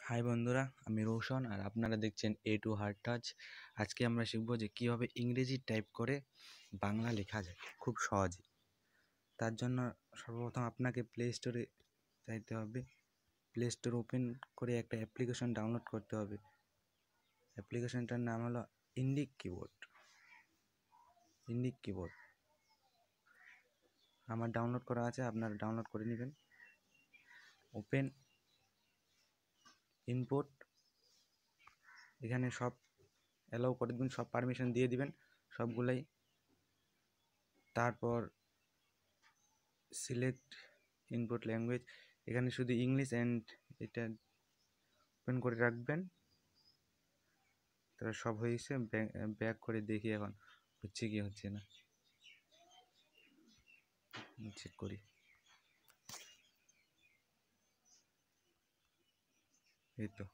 High বন্ধুরা, আমি রোশন আর আপনারা দেখছেন এ টু হার্ড টাচ। আজকে আমরা শিখব যে কীভাবে ইংরেজি টাইপ করে বাংলা লেখা যায় খুব সহজে। তার জন্য সর্বপ্রথম আপনাকে প্লে স্টোরে যাইতে হবে। প্লে স্টোর ওপেন করে একটা অ্যাপ্লিকেশন ডাউনলোড করতে হবে। অ্যাপ্লিকেশনটার নাম হলো ইন্ডিক কিবোর্ড। আমার ডাউনলোড করা আছে, আপনারা ডাউনলোড করে নেবেন। ওপেন ইনপুট, এখানে সব অ্যালাউ করে দেবেন, সব পারমিশন দিয়ে দিবেন সবগুলাই। তারপর সিলেক্ট ইনপুট ল্যাঙ্গুয়েজ, এখানে শুধু ইংলিশ অ্যান্ড এটা ওপেন করে রাখবেন। তারপর সব হয়েছে, ব্যাক করে দেখি এখন হচ্ছে কি হচ্ছে না, চেক করি। এই তো